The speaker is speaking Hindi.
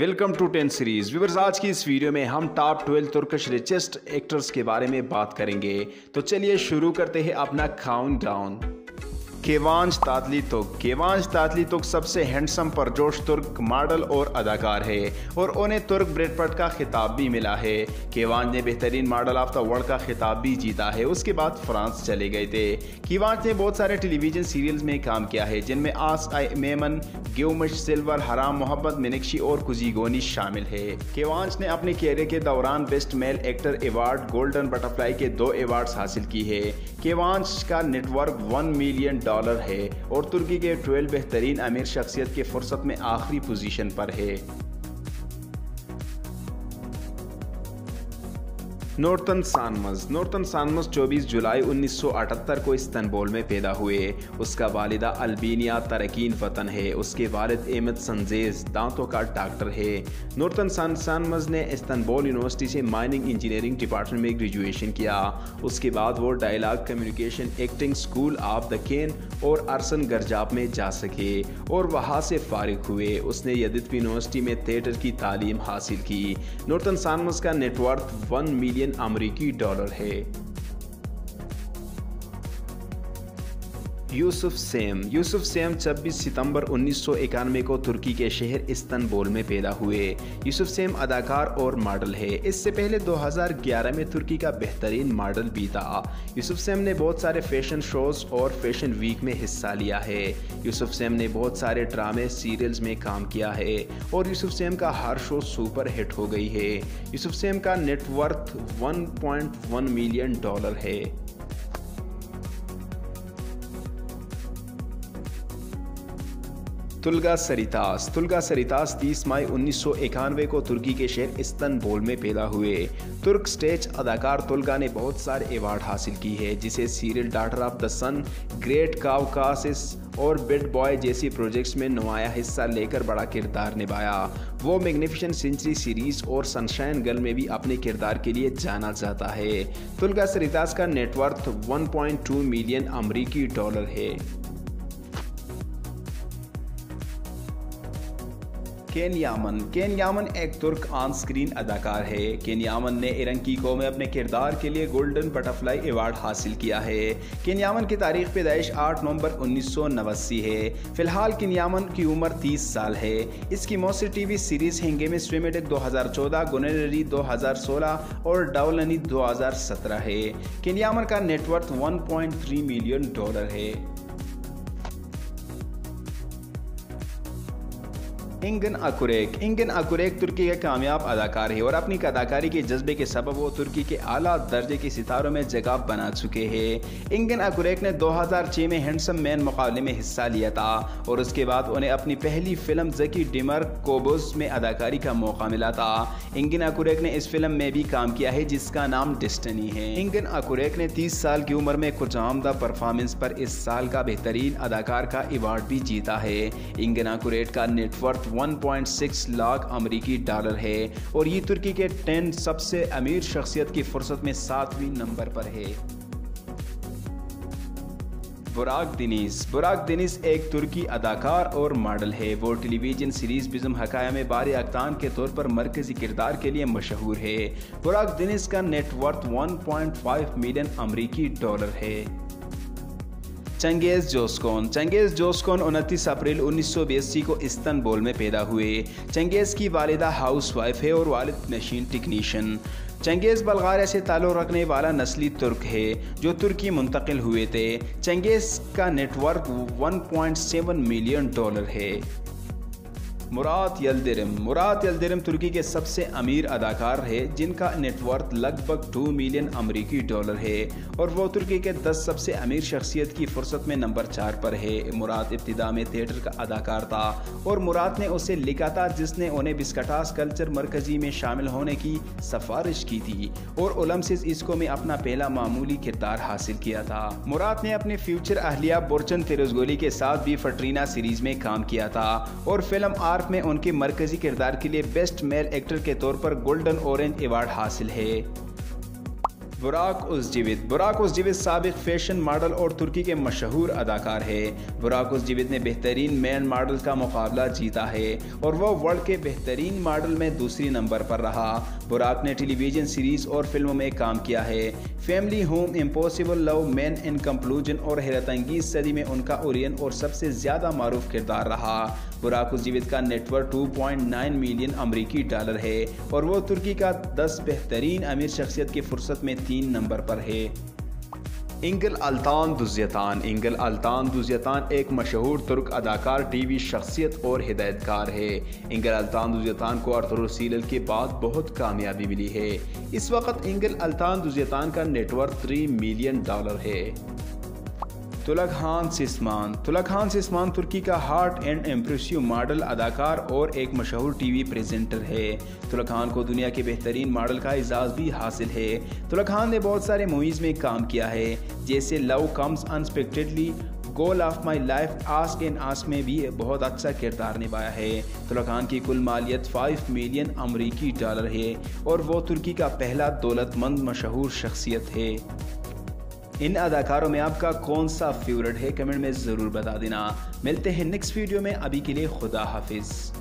Welcome to 10 series viewers. आज की इस वीडियो में हम टॉप 12 तुर्किश रिचेस्ट एक्टर्स के बारे में बात करेंगे। तो चलिए शुरू करते हैं अपना काउंटडाउन। केवांश तातलीतुक। केवांश तातलीतुक सबसे हैंडसम परजोश तुर्क मॉडल और अदाकार है और उन्हें तुर्क ब्रेडपट का खिताब भी मिला है। केवांश ने बेहतरीन मॉडल ऑफ द वर्ल्ड का खिताब भी जीता है। उसके बाद फ्रांस चले गए थे। केवांश ने बहुत सारे टेलीविजन सीरियल्स में काम किया है जिनमें आस आई मेमन, ग्यूमश सिल्वर, हराम मोहब्बत, मिनक्शी और कुजीगोनी शामिल है। केवांश ने अपने कैरियर के दौरान best male actor award, golden butterfly के 2 अवार्ड्स हासिल की है। केवांश का नेटवर्क $1 मिलियन है और तुर्की के 12 बेहतरीन अमीर शख्सियत के फुर्सत में आखिरी पोजीशन पर है। नूरतन सानमज। नूरतन सानमज 24 जुलाई 1978 को इस्तांबुल में पैदा हुए। उसका वालिदा अल्बेनिया तरकीन वतन है। उसके वालिद अहमद संजेज दांतों का डॉक्टर है। नूरतन सानमज ने इस्तांबुल यूनिवर्सिटी से माइनिंग इंजीनियरिंग डिपार्टमेंट में ग्रेजुएशन किया। उसके बाद वो dialogue communication acting school of the केन और अरसन गरजाप में जा सके और वहाँ से फारिग हुए। उसने यदित यूनिवर्सिटी में थिएटर की तालीम हासिल की। नूरतन सानमज का नेटवर्थ $1 मिलियन अमेरिकी डॉलर है। यूसुफ सेम। यूसुफ सेम 26 सितंबर 1991 को तुर्की के शहर इस्तांबुल में पैदा हुए। यूसुफ सेम अदाकार और मॉडल है। इससे पहले 2011 में तुर्की का बेहतरीन मॉडल भी था। यूसुफ सेम ने बहुत सारे फैशन शोज और फैशन वीक में हिस्सा लिया है। यूसुफ सेम ने बहुत सारे ड्रामे सीरियल्स में काम किया है और यूसुफ सेम का हर शो सुपर हिट हो गई है। यूसुफ सेम का नेटवर्थ $1.1 मिलियन है। तुल्गा सरितास। तुल्गा सरितास 30 मई 1991 को तुर्की के शहर इस्तांबुल में पैदा हुए। तुर्क स्टेज अदाकार तुल्गा ने बहुत सारे अवार्ड हासिल की है, जिसे serial daughter of the sun, great Caucasus और बेड बॉय जैसी प्रोजेक्ट्स में नुमाया हिस्सा लेकर बड़ा किरदार निभाया। वो मैग्निफिसेंट सेंचुरी सीरीज और सनशाइन गर्ल में भी अपने किरदार के लिए जाना जाता है। तुल्गा सरितास का नेटवर्थ $1.2 मिलियन अमेरिकी है। केन यामन। केन यामन एक तुर्क ऑन स्क्रीन अदाकार है। केन यामन ने इरंकी को में अपने किरदार के लिए गोल्डन बटरफ्लाई अवार्ड हासिल किया है। केन यामन की तारीख पैदाइश 8 नवंबर 1989 है। फिलहाल केन यामन की उम्र 30 साल है। इसकी मौसी टीवी सीरीज हेंगे में स्विमेटेक 2014, गुनेरी 2016 और डाउलनी 2017 है। केन यामन का नेटवर्थ $1.3 मिलियन है। इंगन अकुरेक। इंगन अकुरेक तुर्की के कामयाब अदाकार है और अपनी अदाकारी के जज्बे के सबब वो तुर्की के आला दर्जे के सितारों में जगह बना चुके हैं। इंगन अकुरेक ने 2006 में हैंडसम मैन मुकाबले में हिस्सा लिया था और उसके बाद उन्हें अपनी पहली फिल्म ज़की डिमर कोबुस में अदाकारी का मौका मिला था। इंगन अकुरेक ने इस फिल्म में भी काम किया है जिसका नाम डेस्टिनी है। इंगन अकुरेक ने 30 साल की उम्र में कुछ आमदा परफॉर्मेंस पर इस साल का बेहतरीन अदाकार का अवार्ड भी जीता है। इंगन अकुरेक का नेटवर्थ $1.6 लाख अमेरिकी है और ये तुर्की के 10 सबसे अमीर शख्सियत की फुर्सत में 7वीं नंबर पर है। बुराक दिनिस। बुराक दिनिस एक तुर्की अदाकार और मॉडल है। वो टेलीविजन सीरीज बिज़म हकाया में बारे अक्तान के तौर पर मरकजी किरदार के लिए मशहूर है। बुराक दिनिस का नेटवर्थ $1.5 मिलियन अमेरिकी है। चंगेज़ जोस्कोन। चंगेज़ जोस्कोन 29 अप्रैल 1982 को इस्तांबुल में पैदा हुए। चंगेज़ की वालिदा हाउसवाइफ है और वालिद मशीन टेक्नीशियन। चंगेज़ बल्गारिया से ताल्लुक़ रखने वाला नस्ली तुर्क है जो तुर्की मुंतकिल हुए थे। चंगेज़ का नेटवर्क $1.7 मिलियन है। मुरात यल्दिरिम। मुरात यल्दिरिम तुर्की के सबसे अमीर अदाकार है जिनका नेटवर्थ लगभग $2 मिलियन अमेरिकी है और वो तुर्की के 10 सबसे अमीर शख्सियत की फुर्सत में नंबर 4 पर है। मुरात इब्तिदा में थिएटर का अदाकार था और मुरात ने उसे लिखा था जिसने उन्हें बिस्कटास कल्चर मरकजी में शामिल होने की सिफारिश की थी और ओलम्पिस इसको में अपना पहला मामूली किरदार हासिल किया था। मुरात ने अपने फ्यूचर अहलिया बोरचन तेरजगोली के साथ भी फटरीना सीरीज में काम किया था और फिल्म आर्क में उनके मरकजी किरदार के लिए बेस्ट मेल एक्टर के तौर पर गोल्डन ऑरेंज अवार्ड हासिल है। बुराक उज़जिवित साबिक फैशन मॉडल और तुर्की के मशहूर अदाकार है। बुराक उज़जिवित ने बेहतरीन मैन मॉडल का मुकाबला जीता है और वह वर्ल्ड के बेहतरीन मॉडल में दूसरी नंबर पर रहा। बुराक ने टेलीविज़न सीरीज़ और फिल्मों में काम किया है। Family home, impossible love, man in conclusion और हैरतअंगेज़ सदी में उनका ओरियन और सबसे ज़्यादा मारूफ किरदार रहा। बुराक उज़जिवित का नेटवर्थ 2.9 मिलियन अमरीकी डॉलर है और वो तुर्की का 10 बेहतरीन अमीर शख्सियत की फुर्सत में 3 नंबर पर है। इंगल अल्तान दुज़यतान एक मशहूर तुर्क अदाकार, टीवी शख्सियत और हिदायतकार है। इंगल अल्तान दुज़यतान को अरतुगरुल सीरियल के बाद बहुत कामयाबी मिली है। इस वक्त इंगल अल्तान दुज़यतान का नेटवर्थ 3 मिलियन डॉलर है। तुलकहान सिस्मान तुर्की का हार्ट एंड इम्प्रेसिव मॉडल, अदाकार और एक मशहूर टीवी प्रेजेंटर है। तुलकहान को दुनिया के बेहतरीन मॉडल का एजाज़ भी हासिल है। तुलकहान ने बहुत सारे मूवीज़ में काम किया है, जैसे love comes unexpectedly, goal of my life, ask and ask में भी बहुत अच्छा किरदार निभाया है। तुलकहान की कुल मालियत 5 मिलियन अमरीकी डॉलर है और वो तुर्की का पहला दौलतमंद मशहूर शख्सियत है। इन अदाकारों में आपका कौन सा फेवरेट है, कमेंट में ज़रूर बता देना। मिलते हैं नेक्स्ट वीडियो में, अभी के लिए खुदा हाफिज़।